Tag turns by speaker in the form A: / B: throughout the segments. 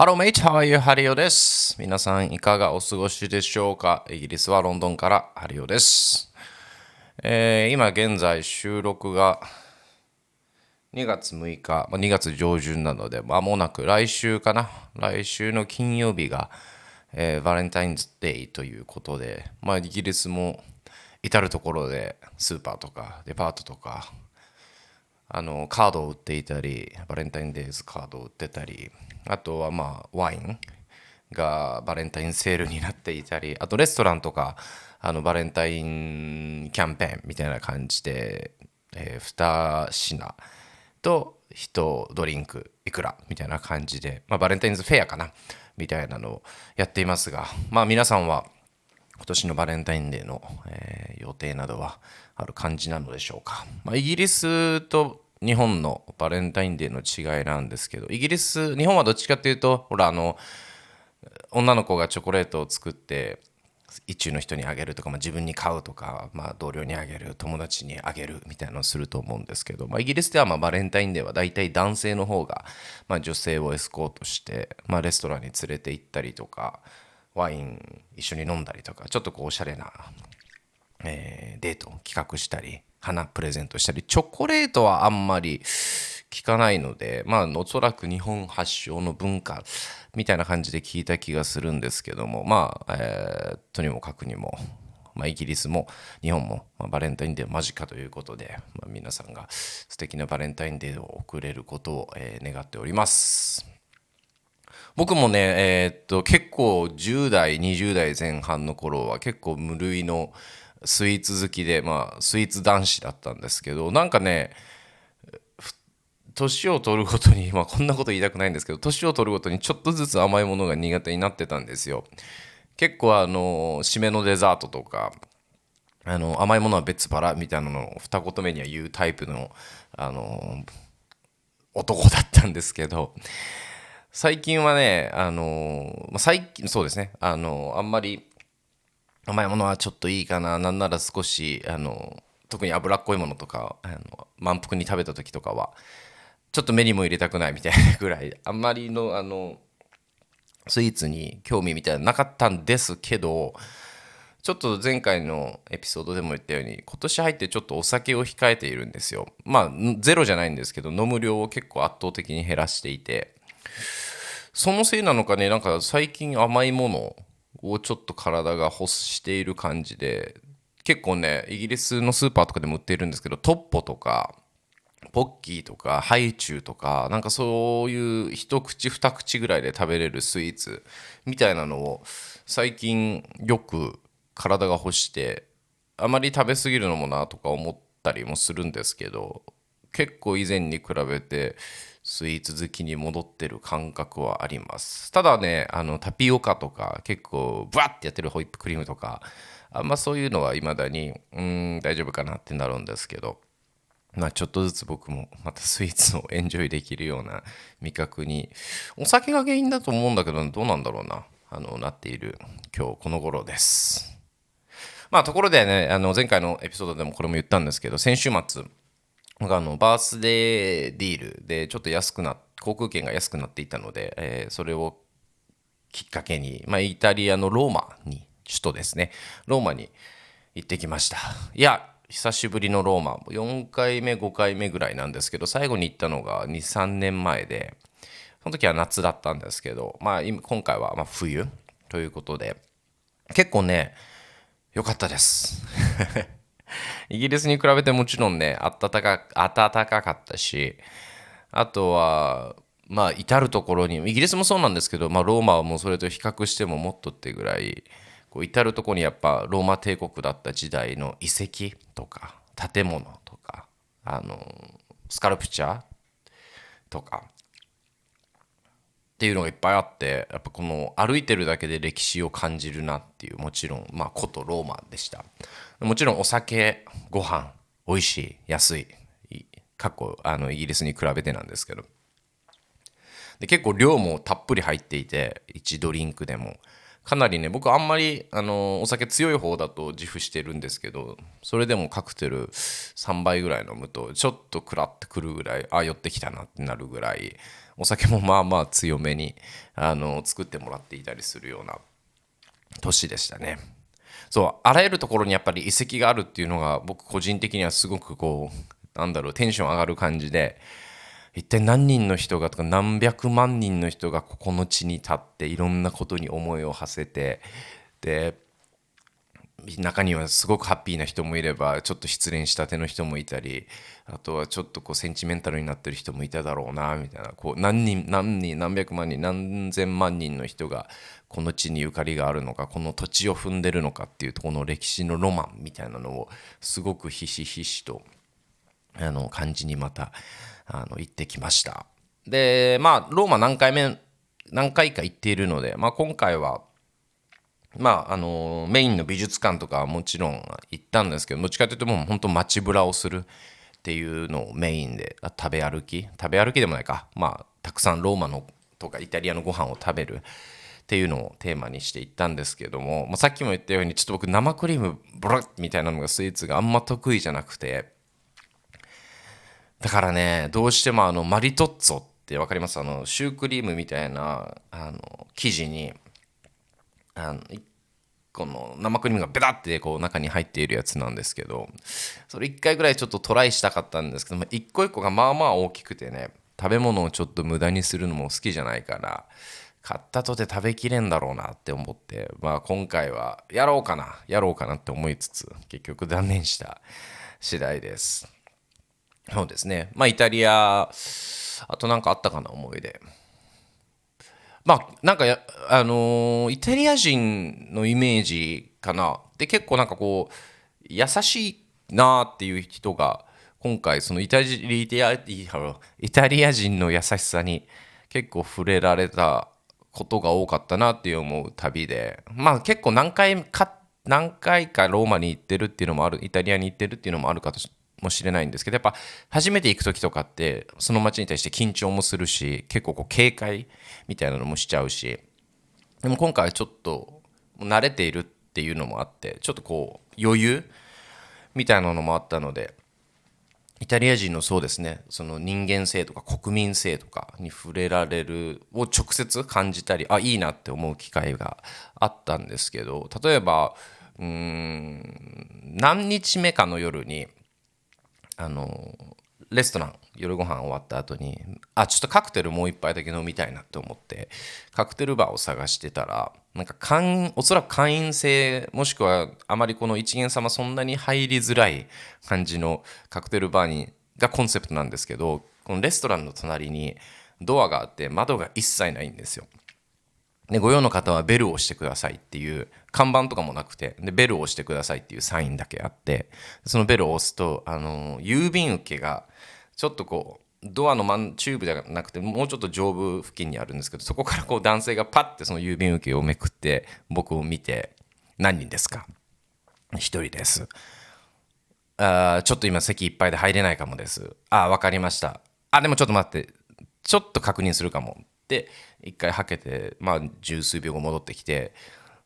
A: Hello mate, how are you? ハリオです。皆さんいかがお過ごしでしょうか？イギリスはロンドンからハリオです。今現在収録が2月6日、2月上旬なので、間もなく来週かな。来週の金曜日が、バレンタインズデーということで、イギリスも至るところでスーパーとかデパートとかカードを売っていたり、バレンタインデーズカードを売ってたり、あとはワインがバレンタインセールになっていたり、あとレストランとかバレンタインキャンペーンみたいな感じで、2品と1ドリンクいくらみたいな感じで、バレンタインズフェアかなみたいなのをやっていますが、皆さんは今年のバレンタインデーの、予定などはある感じなのでしょうか。イギリスと日本のバレンタインデーの違いなんですけど、日本はどっちかっていうと、ほら女の子がチョコレートを作って一中の人にあげるとか、自分に買うとか、同僚にあげる、友達にあげるみたいなのをすると思うんですけど、イギリスではバレンタインデーは大体男性の方が、女性をエスコートして、レストランに連れて行ったりとか、ワイン一緒に飲んだりとか、ちょっとおしゃれな、デートを企画したり、花プレゼントしたり、チョコレートはあんまり聞かないので、おそらく日本発祥の文化みたいな感じで聞いた気がするんですけども、とにもかくにも、イギリスも日本も、バレンタインデー間近ということで、皆さんが素敵なバレンタインデーを送れることを、願っております。僕もね、結構10代、20代前半の頃は結構無類のスイーツ好きで、スイーツ男子だったんですけど、なんかね、年を取るごとに、こんなこと言いたくないんですけど、年を取るごとにちょっとずつ甘いものが苦手になってたんですよ。結構締めのデザートとか、甘いものは別腹みたいなのを二言目には言うタイプの、あの男だったんですけど、最近はね、最近、そうですね、あんまり甘いものはちょっといいかな、なんなら少し、特に脂っこいものとか、満腹に食べた時とかは、ちょっと目にも入れたくないみたいなぐらい、あんまりの、スイーツに興味みたいなのなかったんですけど、ちょっと前回のエピソードでも言ったように、今年入ってちょっとお酒を控えているんですよ。ゼロじゃないんですけど、飲む量を結構圧倒的に減らしていて、そのせいなのかね、なんか最近甘いものをちょっと体が欲している感じで、結構ね、イギリスのスーパーとかでも売っているんですけど、トッポとか、ポッキーとか、ハイチュウとか、なんかそういう一口二口ぐらいで食べれるスイーツみたいなのを最近よく体が欲して、あまり食べ過ぎるのもなとか思ったりもするんですけど、結構以前に比べてスイーツ好きに戻ってる感覚はあります。ただね、タピオカとか結構ブワッてやってるホイップクリームとか、そういうのは未だに大丈夫かなってなるんですけど、ちょっとずつ僕もまたスイーツをエンジョイできるような味覚に、お酒が原因だと思うんだけど、どうなんだろうな、なっている今日この頃です。ところでね、前回のエピソードでもこれも言ったんですけど、先週末、僕バースデーディールでちょっと航空券が安くなっていたので、それをきっかけに、イタリアのローマに、首都ですね、ローマに行ってきました。いや、久しぶりのローマ、4回目、5回目ぐらいなんですけど、最後に行ったのが2、3年前で、その時は夏だったんですけど、今回は冬ということで、結構ね、良かったです。イギリスに比べてもちろんね、暖かかったし、あとは、至るところに、イギリスもそうなんですけど、ローマはもうそれと比較してももっとってぐらい、至るところにやっぱローマ帝国だった時代の遺跡とか、建物とか、スカルプチャーとか、っていうのがいっぱいあって、やっぱこの歩いてるだけで歴史を感じるなっていう、もちろん古都ローマでした。もちろんお酒、ご飯美味しい、安い、イギリスに比べてなんですけど、で結構量もたっぷり入っていて、1ドリンクでもかなりね、僕あんまりお酒強い方だと自負してるんですけど、それでもカクテル3杯ぐらい飲むとちょっとクラってくるぐらい、あ、酔ってきたなってなるぐらい、お酒もまあまあ強めに作ってもらっていたりするような年でしたね。そう、あらゆるところにやっぱり遺跡があるっていうのが僕個人的にはすごくこう、なんだろう、テンション上がる感じで、一体何人の人がとか何百万人の人がここの地に立っていろんなことに思いを馳せて、で中にはすごくハッピーな人もいればちょっと失恋したての人もいたり、あとはちょっとこうセンチメンタルになってる人もいただろうなみたいな、こう何人何百万人何千万人の人がこの地にゆかりがあるのか、この土地を踏んでるのかっていうところの歴史のロマンみたいなのをすごくひしひしと感じにまた行ってきました。でまあローマ何回か行っているので、まあ、今回はメインの美術館とかはもちろん行ったんですけど、どっちかというともう本当街ブラをするっていうのをメインで、食べ歩きでもないか、まあたくさんローマのとかイタリアのご飯を食べるっていうのをテーマにして行ったんですけども、さっきも言ったようにちょっと僕生クリームブラッみたいなのがスイーツがあんま得意じゃなくて、だからねどうしてもマリトッツォってわかります？シュークリームみたいな生地にこの生クリームがベタってこう中に入っているやつなんですけど、それ1回ぐらいちょっとトライしたかったんですけども、一個一個がまあまあ大きくてね、食べ物をちょっと無駄にするのも好きじゃないから、買ったとて食べきれんだろうなって思って、今回はやろうかなって思いつつ結局断念した次第です。そうですね、イタリア、あとなんかあったかな思い出。なんかイタリア人のイメージかな。で、結構なんかこう、優しいなっていう人が、今回、そのイタリア人の優しさに結構触れられたことが多かったなって思う旅で、結構何回かローマに行ってるっていうのもある、イタリアに行ってるっていうのもあるかもしれないんですけど、やっぱ初めて行く時とかってその街に対して緊張もするし、結構こう警戒みたいなのもしちゃうし、でも今回はちょっと慣れているっていうのもあって、ちょっとこう余裕みたいなのもあったので、イタリア人のそうですね、その人間性とか国民性とかに触れられるを直接感じたり、いいなって思う機会があったんですけど、例えば何日目かの夜にあのレストラン夜ご飯終わった後にちょっとカクテルもう一杯だけ飲みたいなって思ってカクテルバーを探してたら、なんかおそらく会員制もしくはあまりこの一元様そんなに入りづらい感じのカクテルバーがコンセプトなんですけど、このレストランの隣にドアがあって窓が一切ないんですよ。で、ご用の方はベルを押してくださいっていう看板とかもなくて、でベルを押してくださいっていうサインだけあって、そのベルを押すと郵便受けがちょっとこうドアのチューブじゃなくてもうちょっと上部付近にあるんですけど、そこからこう男性がパッてその郵便受けをめくって僕を見て、何人ですか？一人です。ちょっと今席いっぱいで入れないかもです。わかりました。でもちょっと待って、ちょっと確認するかもって一回はけて、十数秒後戻ってきて、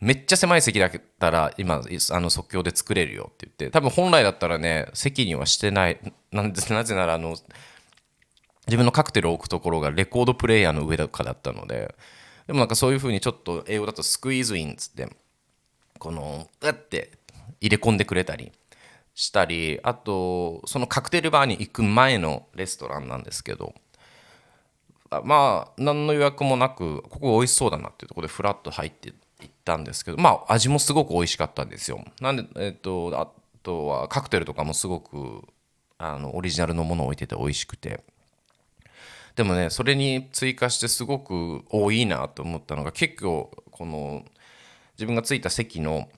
A: めっちゃ狭い席だったら今即興で作れるよって言って、多分本来だったらね席にはしてない。なぜなら自分のカクテルを置くところがレコードプレイヤーの上とかだったので、でもなんかそういう風にちょっと英語だとスクイーズインっつってこのうって入れ込んでくれたりしたり、あとそのカクテルバーに行く前のレストランなんですけど、何の予約もなくここ美味しそうだなっていうところでフラッと入っていったんですけど、味もすごく美味しかったんですよ。なんであとはカクテルとかもすごくオリジナルのものを置いてて美味しくて、でもねそれに追加してすごくいいなと思ったのが、結構この自分がついた席の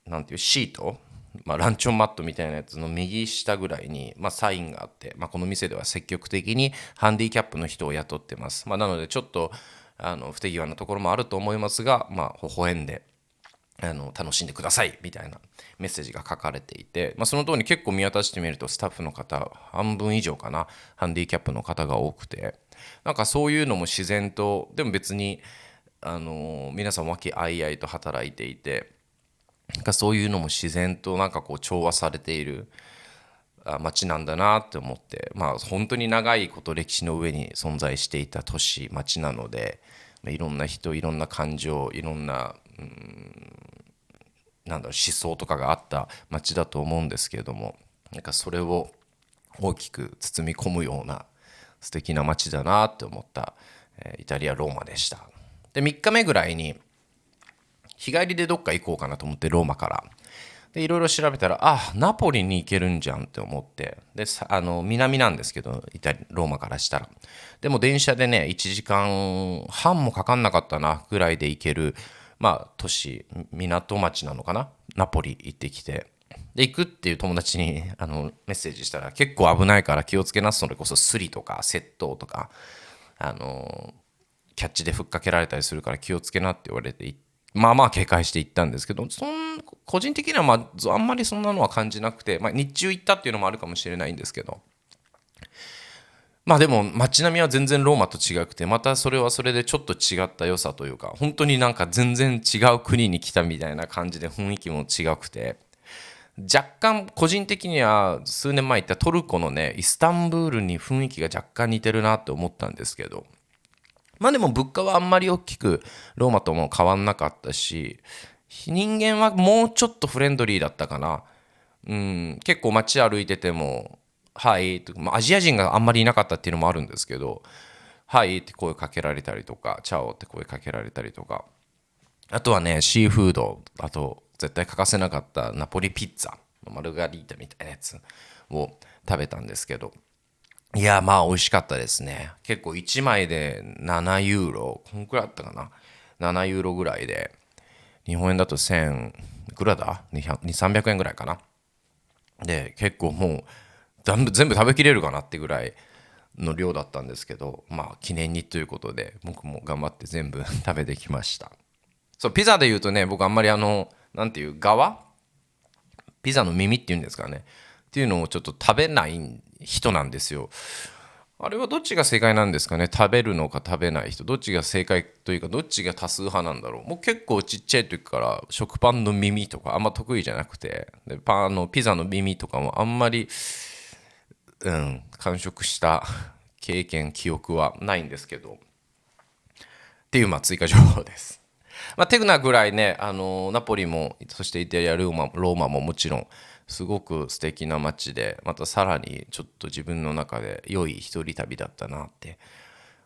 A: なんていうシート、ランチョンマットみたいなやつの右下ぐらいに、サインがあって、この店では積極的にハンディキャップの人を雇ってます。なのでちょっと不手際なところもあると思いますが、微笑んで楽しんでくださいみたいなメッセージが書かれていて、その通り結構見渡してみるとスタッフの方半分以上かな、ハンディキャップの方が多くて、なんかそういうのも自然と、でも別に皆さん和気あいあいと働いていて、なんかそういうのも自然となんかこう調和されている町なんだなって思って、まあ本当に長いこと歴史の上に存在していた都市町なので、いろんな人、いろんな感情、いろんななんだろう思想とかがあった町だと思うんですけれども、なんかそれを大きく包み込むような素敵な街だなって思った、イタリア・ローマでした。で3日目ぐらいに日帰りでどっか行こうかなと思って、ローマからでいろいろ調べたら、ナポリに行けるんじゃんって思って、で南なんですけど、ローマからしたら、でも電車でね1時間半もかかんなかったなぐらいで行ける、まあ都市、港町なのかな、ナポリ行ってきて、で行くっていう友達にメッセージしたら、結構危ないから気をつけな、それこそスリとか窃盗とかキャッチでふっかけられたりするから気をつけなって言われて、まあまあ警戒して行ったんですけど、個人的にはあんまりそんなのは感じなくて、日中行ったっていうのもあるかもしれないんですけど、でも街並みは全然ローマと違くて、またそれはそれでちょっと違った良さというか、本当になんか全然違う国に来たみたいな感じで、雰囲気も違くて、若干個人的には数年前行ったトルコのねイスタンブールに雰囲気が若干似てるなって思ったんですけど、でも物価はあんまり大きくローマとも変わんなかったし、人間はもうちょっとフレンドリーだったかな。結構街歩いててもはいと、アジア人があんまりいなかったっていうのもあるんですけど、はいって声かけられたりとか、チャオって声かけられたりとか、あとはねシーフード、あと絶対欠かせなかったナポリピッツァ、マルガリータみたいなやつを食べたんですけど、いや美味しかったですね。結構1枚で7ユーロ、こんくらいあったかな、7ユーロぐらいで、日本円だと1000いくらだ、300円ぐらいかな。で結構もう全部食べきれるかなってぐらいの量だったんですけど、記念にということで僕も頑張って全部食べてきました。そう、ピザで言うとね、僕あんまりなんていうピザの耳っていうんですかね、っていうのをちょっと食べない人なんですよ。あれはどっちが正解なんですかね。食べるのか食べない人、どっちが正解というか、どっちが多数派なんだろう。もう結構ちっちゃい時から食パンの耳とかあんま得意じゃなくて、でピザの耳とかもあんまり完食した経験記憶はないんですけど、っていう追加情報です。テグナぐらいね、ナポリもそしてイタリアローマももちろんすごく素敵な街で、またさらにちょっと自分の中で良い一人旅だったなって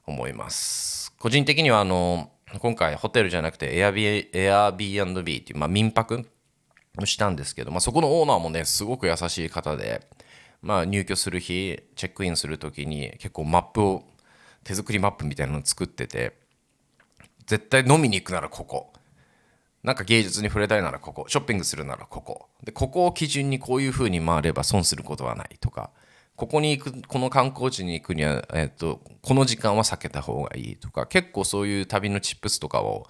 A: 思います。個人的には今回ホテルじゃなくてAirbnb っていう、民泊をしたんですけど、そこのオーナーもねすごく優しい方で、入居する日チェックインする時に結構手作りマップみたいなのを作ってて、絶対飲みに行くならここ、なんか芸術に触れたいならここ、ショッピングするならここで、ここを基準にこういう風に回れば損することはないとか、ここに行く、この観光地に行くには、この時間は避けた方がいいとか、結構そういう旅のチップスとかを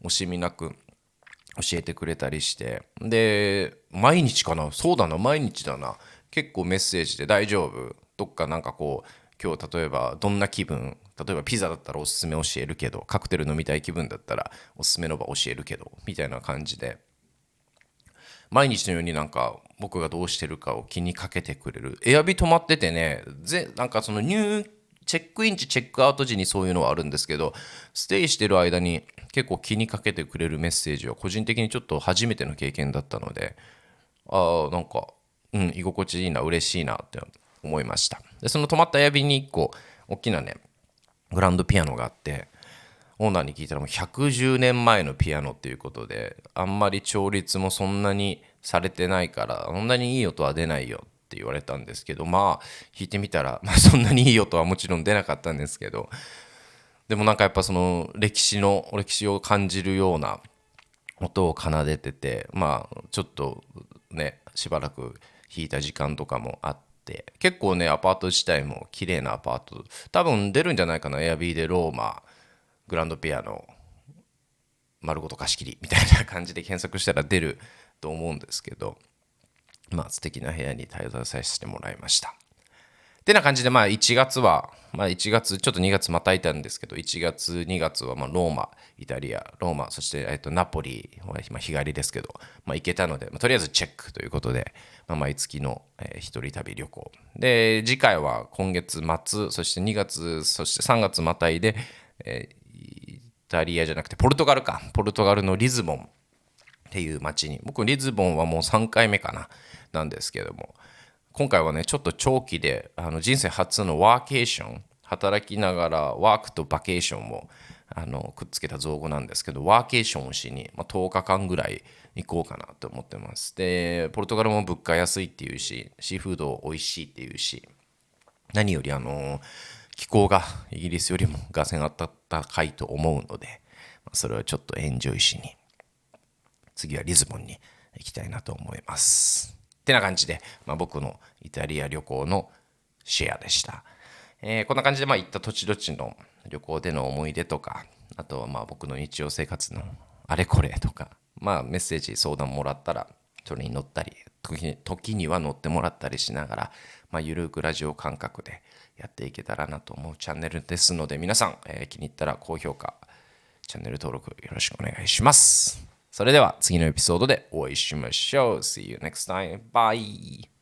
A: 惜しみなく教えてくれたりして、で毎日かな、そうだな毎日だな、結構メッセージで大丈夫、どっかなんかこう今日例えばどんな気分、例えばピザだったらおすすめ教えるけど、カクテル飲みたい気分だったらおすすめの場教えるけどみたいな感じで、毎日のようになんか僕がどうしてるかを気にかけてくれる。エアビ泊まっててね、なんかそのチェックイン時チェックアウト時にそういうのはあるんですけど、ステイしてる間に結構気にかけてくれるメッセージは個人的にちょっと初めての経験だったので、なんか居心地いいな、嬉しいなって思いました。でその泊まったエアビに1個大きなねグランドピアノがあって、オーナーに聞いたらもう110年前のピアノっていうことで、あんまり調律もそんなにされてないからそんなにいい音は出ないよって言われたんですけど、弾いてみたら、そんなにいい音はもちろん出なかったんですけど、でもなんかやっぱその歴史を感じるような音を奏でてて、ちょっとねしばらく弾いた時間とかもあって、結構ねアパート自体も綺麗なアパート、多分出るんじゃないかな、エアビーでローマグランドピアノ丸ごと貸し切りみたいな感じで検索したら出ると思うんですけど、素敵な部屋に滞在させてもらいました。ってな感じで1月は1月、ちょっと2月またいたんですけど、1月、2月はローマ、イタリア、ローマ、そして、ナポリは今日帰りですけど、行けたので、とりあえずチェックということで、毎月の、一人旅旅行。で、次回は今月末、そして2月、そして3月またいで、イタリアじゃなくてポルトガルか。ポルトガルのリズボンっていう街に、僕リズボンはもう3回目かな、なんですけども、今回はね、ちょっと長期で、人生初のワーケーション、働きながらワークとバケーションをくっつけた造語なんですけど、ワーケーションをしに、10日間ぐらい行こうかなと思ってます。で、ポルトガルも物価安いっていうし、シーフード美味しいっていうし、何より気候がイギリスよりもがぜん暖かいと思うので、それをちょっとエンジョイしに、次はリズボンに行きたいなと思います。ってな感じで、僕のイタリア旅行のシェアでした。こんな感じで行った土地土地の旅行での思い出とか、あとは僕の日常生活のあれこれとか、メッセージ相談もらったらそれに乗ったり、時には乗ってもらったりしながら、ゆるくラジオ感覚でやっていけたらなと思うチャンネルですので、皆さん、気に入ったら高評価、チャンネル登録よろしくお願いします。それでは次のエピソードでお会いしましょう。See you next time. Bye!